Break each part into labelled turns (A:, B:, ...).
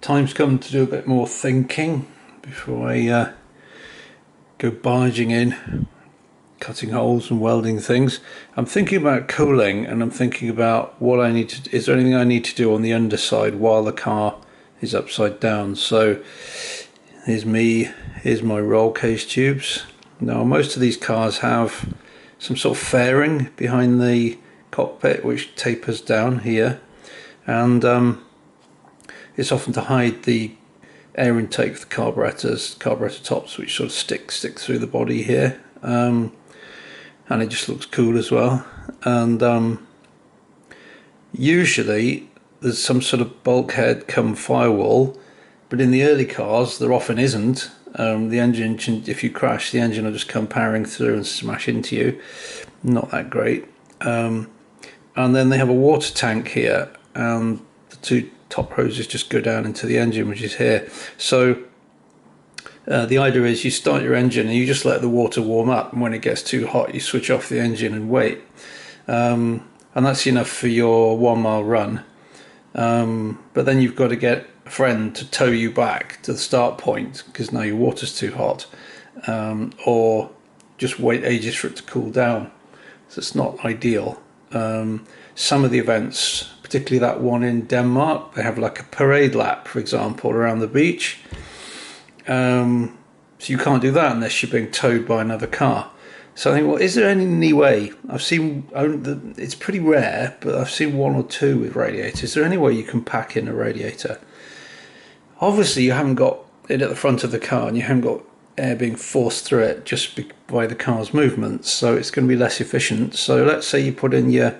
A: time's come to do a bit more thinking before I go barging in, cutting holes and welding things. I'm thinking about cooling, and I'm thinking about what I need to, is there anything I need to do on the underside while the car is upside down. So here's my roll cage tubes. Now most of these cars have some sort of fairing behind the cockpit which tapers down here, and it's often to hide the air intake for the carburetor tops, which sort of stick through the body here, and it just looks cool as well. And usually there's some sort of bulkhead come firewall, but in the early cars there often isn't. The engine, if you crash, the engine will just come powering through and smash into you. Not that great. And then they have a water tank here, and the two top hoses just go down into the engine, which is here. So the idea is you start your engine and you just let the water warm up, and when it gets too hot you switch off the engine and wait, and that's enough for your 1 mile run. But then you've got to get a friend to tow you back to the start point because now your water's too hot, or just wait ages for it to cool down. So it's not ideal. Some of the events, particularly that one in Denmark, they have like a parade lap, for example, around the beach. So you can't do that unless you're being towed by another car. So I think, well, is there any way? I've seen, it's pretty rare, but I've seen 1 or 2 with radiators. Is there any way you can pack in a radiator? Obviously you haven't got it at the front of the car, and you haven't got air being forced through it just by the car's movements, so it's going to be less efficient. So let's say you put in your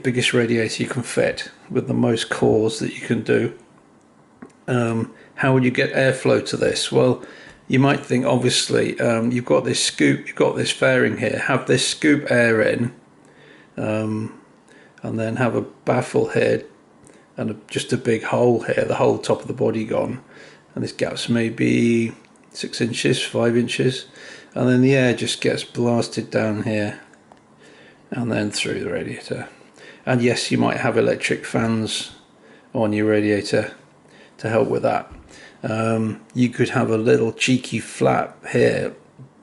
A: biggest radiator you can fit with the most cores that you can do. How would you get airflow to this? Well, you might think, obviously, you've got this scoop, you've got this fairing here, have this scoop air in, and then have a baffle here and just a big hole here, the whole top of the body gone, and this gap's maybe 6 inches, 5 inches, and then the air just gets blasted down here and then through the radiator. And yes, you might have electric fans on your radiator to help with that. You could have a little cheeky flap here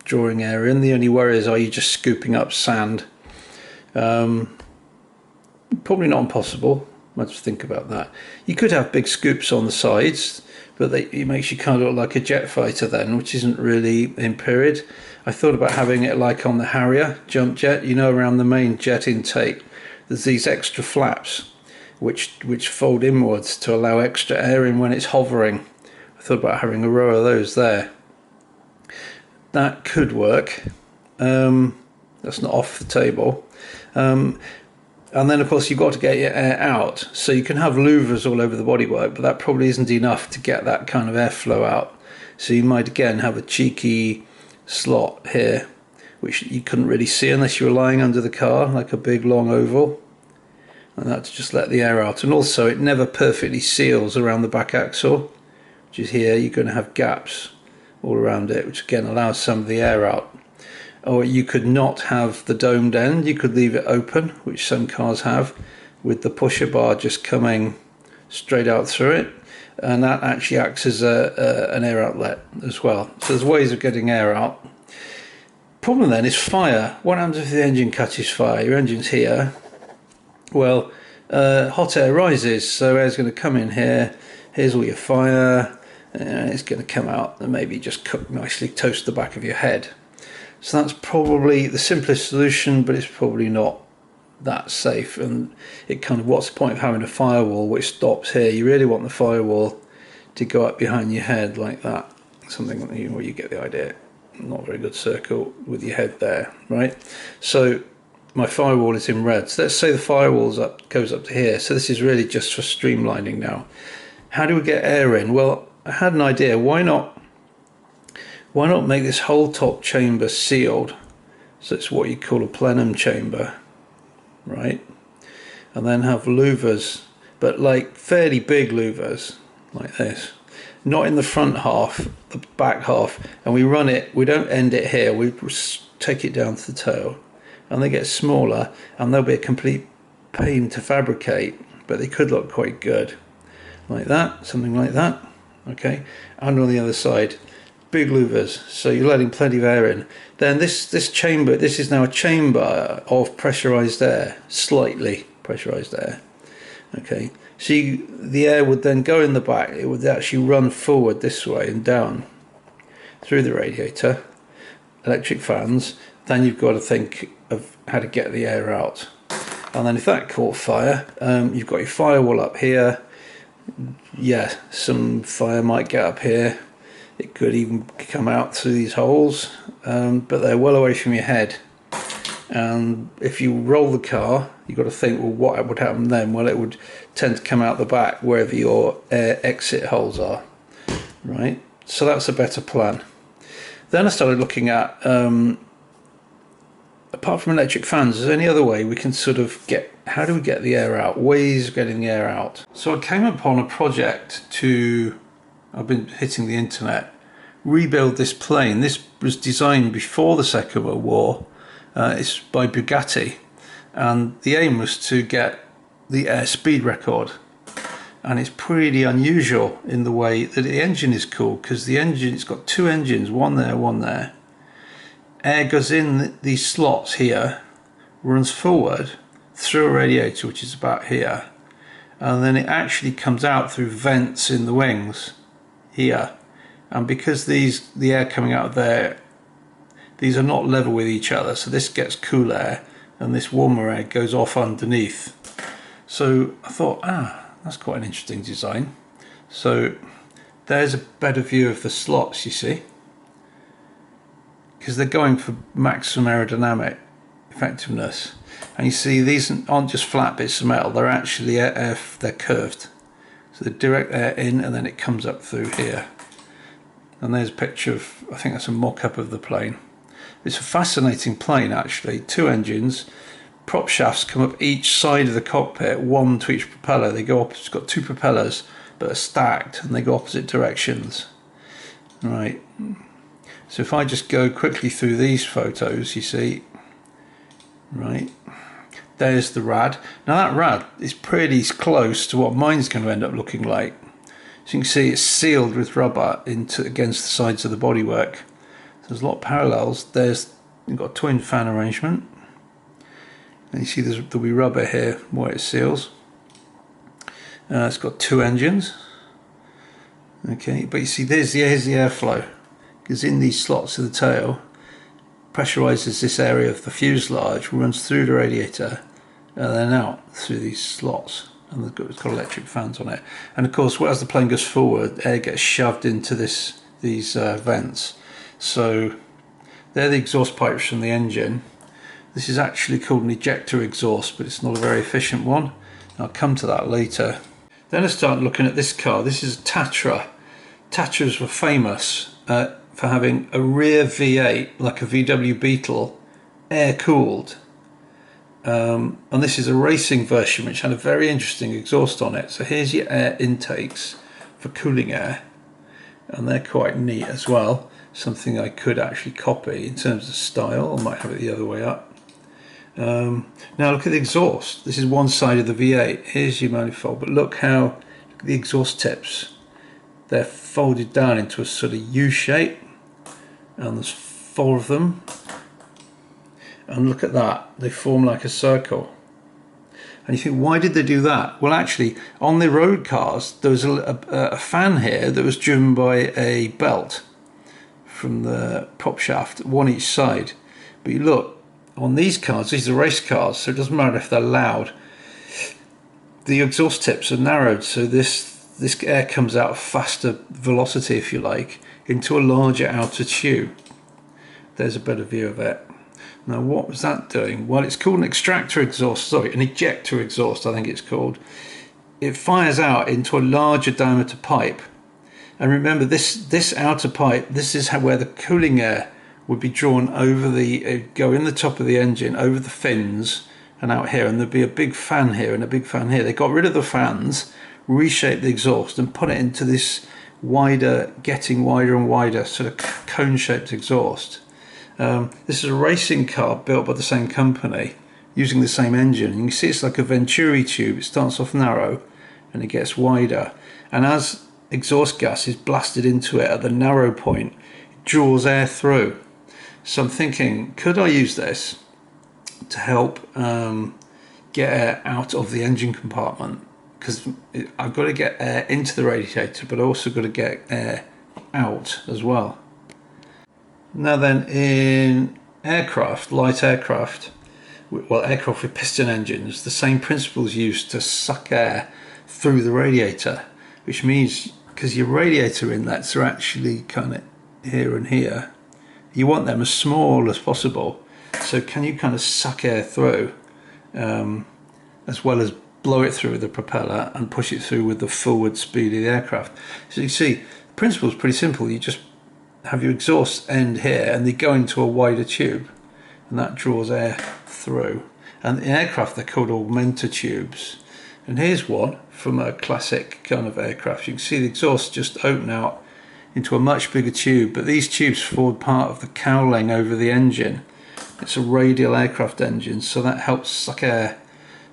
A: drawing air in. The only worry is, are you just scooping up sand? Probably not impossible. Let's think about that. You could have big scoops on the sides, but it makes you kind of look like a jet fighter then, which isn't really in period. I thought about having it like on the Harrier jump jet, you know, around the main jet intake. There's these extra flaps which fold inwards to allow extra air in when it's hovering. I thought about having a row of those there. That could work. That's not off the table. And then, of course, you've got to get your air out. So you can have louvres all over the bodywork, but that probably isn't enough to get that kind of airflow out. So you might, again, have a cheeky slot here, which you couldn't really see unless you were lying under the car, like a big long oval. And that's just let the air out. And also, it never perfectly seals around the back axle, which is here. You're going to have gaps all around it, which again allows some of the air out. Or you could not have the domed end, you could leave it open, which some cars have, with the pusher bar just coming straight out through it, and that actually acts as an air outlet as well. So there's ways of getting air out. Problem then is fire. What happens if the engine catches fire? Your engine's here. Well, hot air rises, so air's going to come in here. Here's all your fire, and it's going to come out and maybe just cook nicely, toast the back of your head. So that's probably the simplest solution, but it's probably not that safe. And it kind of, what's the point of having a firewall which stops here? You really want the firewall to go up behind your head like that. Something where you get the idea. Not a very good circle with your head there, right? So my firewall is in red. So let's say the firewall's goes up to here. So this is really just for streamlining now. How do we get air in? Well, I had an idea. Why not make this whole top chamber sealed? So it's what you call a plenum chamber, right? And then have louvres, but like fairly big louvres, like this. Not in the front half, the back half. And we run it, we don't end it here, we take it down to the tail. And they get smaller, and they'll be a complete pain to fabricate, but they could look quite good. like that, something like that. Okay, and on the other side, big louvres, so you're letting plenty of air in. Then this chamber, this is now a chamber of pressurized air, slightly pressurized air. Okay, so the air would then go in the back, it would actually run forward this way and down through the radiator, electric fans. Then you've got to think of how to get the air out. And then if that caught fire, you've got your firewall up here. Yeah, some fire might get up here. It could even come out through these holes, but they're well away from your head. And if you roll the car, you've got to think, well, what would happen then? Well, it would tend to come out the back wherever your air exit holes are, right? So that's a better plan. Then I started looking at, apart from electric fans, is there any other way we can sort of how do we get the air out? Ways of getting the air out. So I came upon a project I've been hitting the internet, rebuild this plane. This was designed before the Second World War. It's by Bugatti, and the aim was to get the air speed record. And it's pretty unusual in the way that the engine is cooled, because it's got two engines, one there, one there. Air goes in these slots here, runs forward through a radiator, which is about here, and then it actually comes out through vents in the wings here. And because the air coming out of there, these are not level with each other, so this gets cool air and this warmer air goes off underneath. So I thought, that's quite an interesting design. So there's a better view of the slots, you see, because they're going for maximum aerodynamic effectiveness. And you see these aren't just flat bits of metal, they're actually they're curved. So the direct air in and then it comes up through here. And there's a picture of, I think that's a mock-up of the plane. It's a fascinating plane actually, two engines. Prop shafts come up each side of the cockpit, one to each propeller. They go it's got two propellers that are stacked and they go opposite directions. Right. So if I just go quickly through these photos, you see, right, there's the rad. Now that rad is pretty close to what mine's going to end up looking like. So you can see it's sealed with rubber against the sides of the bodywork. So there's a lot of parallels. You've got a twin fan arrangement. And you see there'll be rubber here where it seals. It's got two engines. Okay, but you see here's the airflow. Because in these slots of the tail, pressurizes this area of the fuselage, runs through the radiator, and then out through these slots. And it's got electric fans on it. And of course, as the plane goes forward, air gets shoved into these vents. So they're the exhaust pipes from the engine. This is actually called an ejector exhaust, but it's not a very efficient one. I'll come to that later. Then I start looking at this car. This is a Tatra. Tatras were famous for having a rear V8, like a VW Beetle, air-cooled. And this is a racing version which had a very interesting exhaust on it. So here's your air intakes for cooling air. And they're quite neat as well. Something I could actually copy in terms of style. I might have it the other way up. Now look at the exhaust. This is one side of the V8. Here's your manifold, but look at the exhaust tips. They're folded down into a sort of U shape, and there's 4 of them. And look at that, they form like a circle. And you think, why did they do that? Well, actually, on the road cars, there was a fan here that was driven by a belt from the prop shaft, one each side. But you look, on these cars, these are race cars, so it doesn't matter if they're loud. The exhaust tips are narrowed, so this air comes out at faster velocity, if you like, into a larger outer tube. There's a better view of it. Now, what was that doing? Well, it's called an ejector exhaust, I think it's called. It fires out into a larger diameter pipe. And remember, this outer pipe, this is where the cooling air would be drawn over go in the top of the engine, over the fins, and out here, and there'd be a big fan here and a big fan here. They got rid of the fans, reshaped the exhaust, and put it into this getting wider and wider, sort of cone-shaped exhaust. This is a racing car built by the same company, using the same engine. And you can see it's like a Venturi tube. It starts off narrow, and it gets wider, and as exhaust gas is blasted into it at the narrow point, it draws air through. So I'm thinking, could I use this to help get air out of the engine compartment? Because I've got to get air into the radiator, but I also got to get air out as well. Now then, in aircraft, light aircraft, well, aircraft with piston engines, the same principle is used to suck air through the radiator, which means, because your radiator inlets are actually kind of here and here, you want them as small as possible. So can you kind of suck air through, as well as blow it through with the propeller and push it through with the forward speed of the aircraft? So you see, the principle is pretty simple. You just have your exhaust end here and they go into a wider tube, and that draws air through. And in aircraft they're called Augmentor tubes. And here's one from a classic kind of aircraft. You can see the exhaust just open out into a much bigger tube, but these tubes form part of the cowling over the engine. It's a radial aircraft engine, so that helps suck air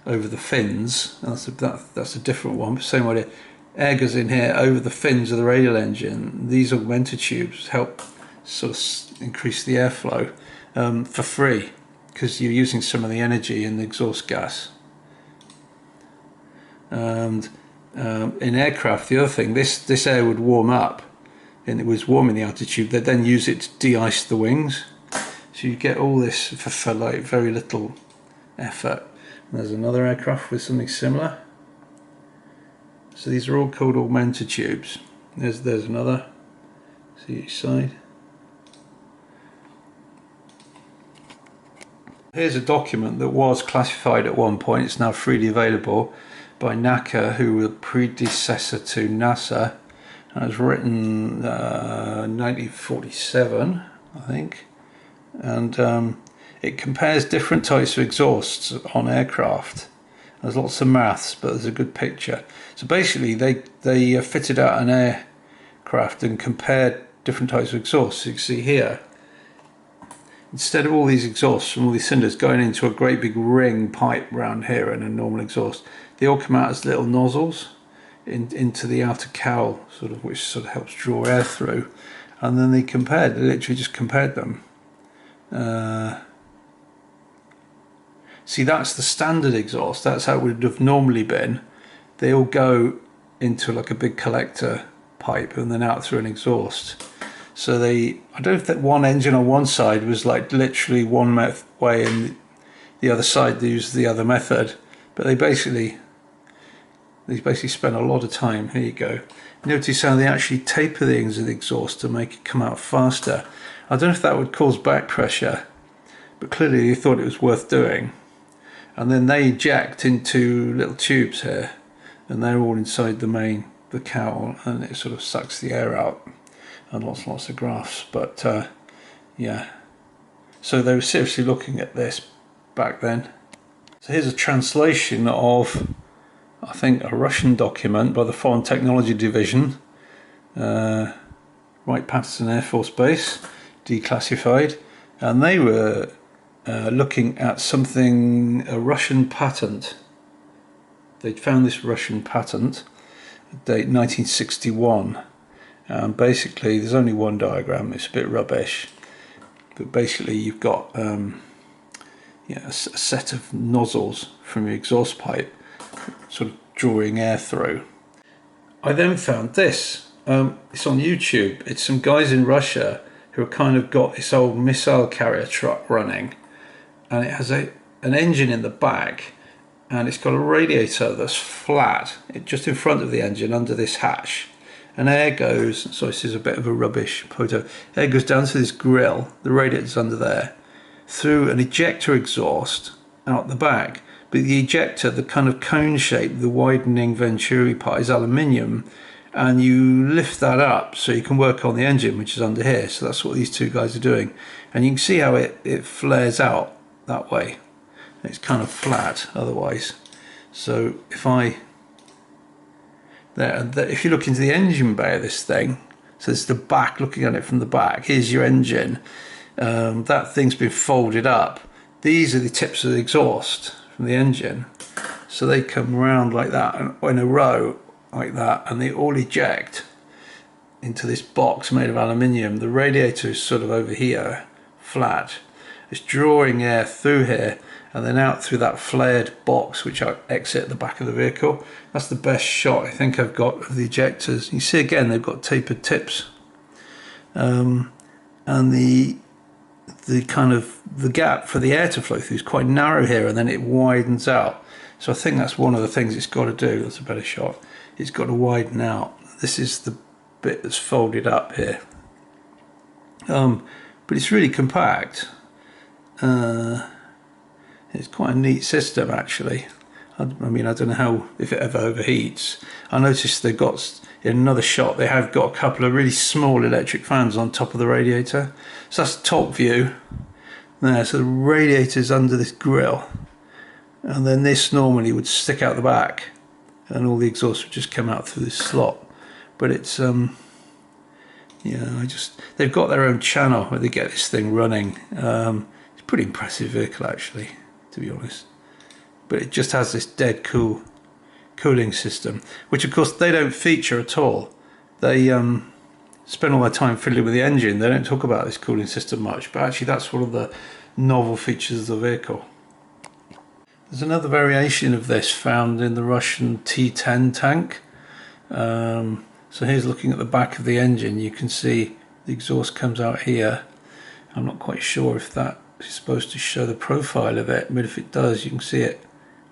A: over the fins. That's a different one, but same idea. Air goes in here over the fins of the radial engine. These Augmentor tubes help sort of increase the airflow for free, because you're using some of the energy in the exhaust gas. And in aircraft, the other thing, this air would warm up, and it was warm in the outer tube. They'd then use it to de-ice the wings. So you get all this for like very little effort. And there's another aircraft with something similar. So these are all called Augmentor tubes. There's another. See each side. Here's a document that was classified at one point. It's now freely available by NACA, who were predecessor to NASA. And it was written 1947, I think. And it compares different types of exhausts on aircraft. There's lots of maths, but there's a good picture. So basically they fitted out an aircraft and compared different types of exhausts. So you can see here, instead of all these exhausts from all these cylinders going into a great big ring pipe round here in a normal exhaust, they all come out as little nozzles into the outer cowl, which sort of helps draw air through. And then they literally just compared them. See, that's the standard exhaust. That's how it would have normally been. They all go into like a big collector pipe and then out through an exhaust. So I don't know if that one engine on one side was like literally one way and the other side they used the other method, but they basically spent a lot of time. Here you go. Notice how they actually taper the ends of the exhaust to make it come out faster. I don't know if that would cause back pressure, but clearly they thought it was worth doing. And then they eject into little tubes here, and they're all inside the cowl, and it sort of sucks the air out. And lots of graphs, but yeah. So they were seriously looking at this back then. So here's a translation of, I think, a Russian document by the Foreign Technology Division, Wright-Patterson Air Force Base, declassified, and they were looking at a Russian patent. They'd found this Russian patent, date 1961. Basically, there's only one diagram. It's a bit rubbish, but basically you've got a set of nozzles from your exhaust pipe, sort of drawing air through. I then found this. It's on YouTube. It's some guys in Russia who have kind of got this old missile carrier truck running, and it has an engine in the back, and it's got a radiator that's flat, just in front of the engine under this hatch. And air goes, so this is a bit of a rubbish photo, air goes down to this grill, the radiator's under there, through an ejector exhaust out the back. But the ejector, the kind of cone shape, the widening venturi part, is aluminium, and you lift that up so you can work on the engine, which is under here. So that's what these two guys are doing. And you can see how it flares out that way. It's kind of flat otherwise. So if you look into the engine bay of this thing, so it's the back, looking at it from the back, here's your engine. That thing's been folded up. These are the tips of the exhaust from the engine. So they come around like that in a row like that, and they all eject into this box made of aluminium. The radiator is sort of over here, flat. It's drawing air through here and then out through that flared box which I exit at the back of the vehicle. That's the best shot I think I've got of the ejectors. You see again they've got tapered tips, and the kind of the gap for the air to flow through is quite narrow here, and then it widens out. So I think that's one of the things it's got to do. That's a better shot. It's got to widen out. This is the bit that's folded up here, but it's really compact. It's quite a neat system actually. I mean, I don't know how, if it ever overheats. I noticed they've got, in another shot, they have got a couple of really small electric fans on top of the radiator. So that's the top view there. So the radiator's under this grill, and then this normally would stick out the back and all the exhaust would just come out through this slot. But it's yeah, they've got their own channel where they get this thing running. It's a pretty impressive vehicle actually, to be honest. But it just has this dead cool cooling system, which of course they don't feature at all. They spend all their time fiddling with the engine. They don't talk about this cooling system much, but actually that's one of the novel features of the vehicle. There's another variation of this found in the Russian T10 tank. So here's looking at the back of the engine. You can see the exhaust comes out here. I'm not quite sure if that is supposed to show the profile of it, but if it does, you can see it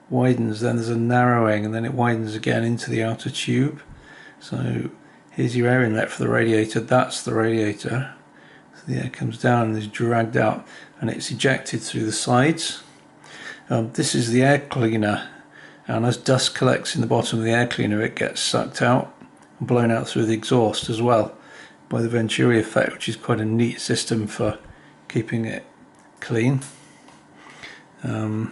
A: widens, then there's a narrowing, and then it widens again into the outer tube. So here's your air inlet for the radiator. That's the radiator. So the air comes down and is dragged out, and it's ejected through the sides. This is the air cleaner, and as dust collects in the bottom of the air cleaner, it gets sucked out and blown out through the exhaust as well by the Venturi effect, which is quite a neat system for keeping it clean. And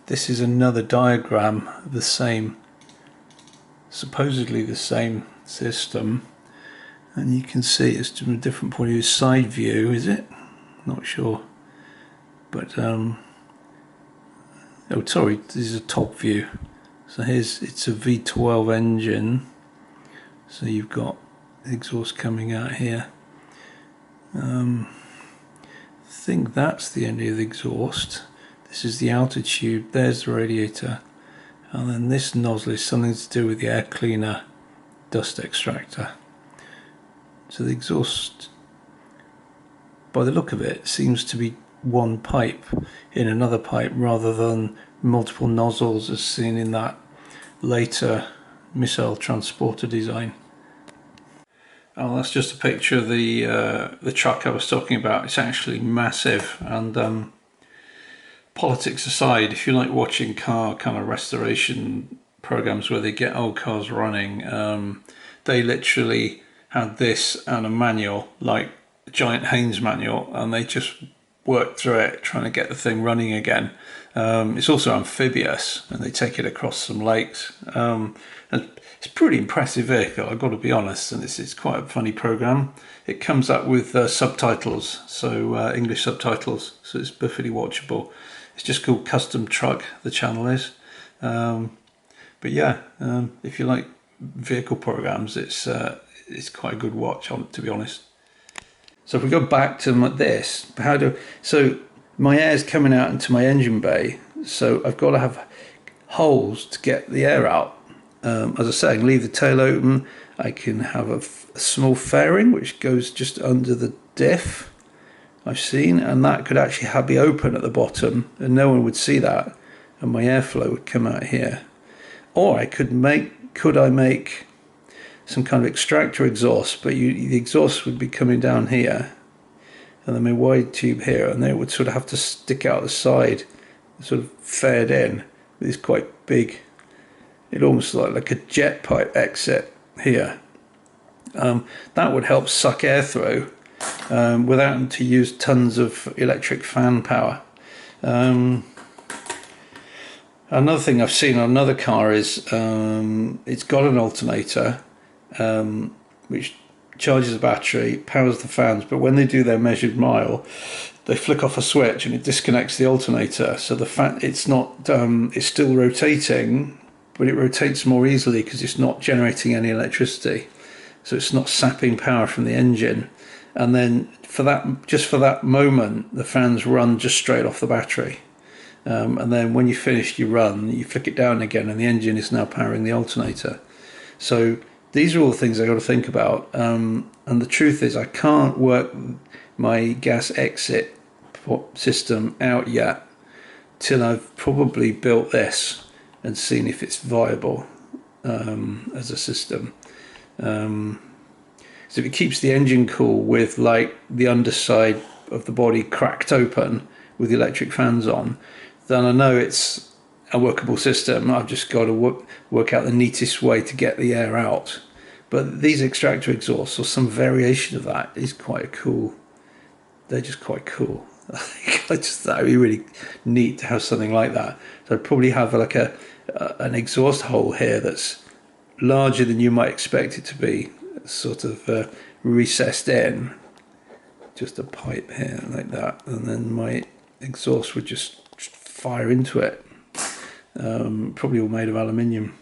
A: this is another diagram of the same, supposedly the same system, and you can see it's from a different point of view. Side view, is it? Not sure, but oh sorry, this is a top view. So it's a V12 engine, so you've got the exhaust coming out here. I think that's the end of the exhaust. This is the outer tube, there's the radiator, and then this nozzle is something to do with the air cleaner dust extractor. So the exhaust, by the look of it, seems to be one pipe in another pipe rather than multiple nozzles as seen in that later missile transporter design. Oh, that's just a picture of the truck I was talking about. It's actually massive, and politics aside, if you like watching car kind of restoration programs where they get old cars running, they literally had this and a manual, like a giant Haynes manual, and they just worked through it trying to get the thing running again. It's also amphibious, and they take it across some lakes. And it's a pretty impressive vehicle, I've got to be honest, and it's quite a funny program. It comes up with subtitles, so English subtitles, so it's perfectly watchable. It's just called Custom Truck, the channel is. But yeah, if you like vehicle programs, it's quite a good watch, to be honest. So if we go back to this, so my air's coming out into my engine bay, so I've got to have holes to get the air out. As I say, I can leave the tail open. I can have a small fairing which goes just under the diff I've seen, and that could actually be open at the bottom and no one would see that, and my airflow would come out here. Or I could make some kind of extractor exhaust, but the exhaust would be coming down here, and then my wide tube here, and then it would sort of have to stick out the side, sort of faired in with this quite big, it almost like a jet pipe exit here. That would help suck air through without having to use tons of electric fan power. Another thing I've seen on another car is it's got an alternator which charges the battery, powers the fans, but when they do their measured mile, they flick off a switch and it disconnects the alternator. So the fan, it's not, it's still rotating, but it rotates more easily because it's not generating any electricity. So it's not sapping power from the engine. And then for that, just for that moment, the fans run just straight off the battery. And then when you finish, you run, you flick it down again, and the engine is now powering the alternator. So these are all the things I got to think about. And the truth is, I can't work my gas exit system out yet till I've probably built this and seen if it's viable as a system. So if it keeps the engine cool with like the underside of the body cracked open with the electric fans on, then I know it's a workable system. I've just got to work out the neatest way to get the air out. But these extractor exhausts or some variation of that is quite cool. They're just quite cool. I just thought it'd be really neat to have something like that. So I'd probably have like an exhaust hole here that's larger than you might expect it to be, sort of recessed in. Just a pipe here like that, and then my exhaust would just fire into it. Probably all made of aluminium.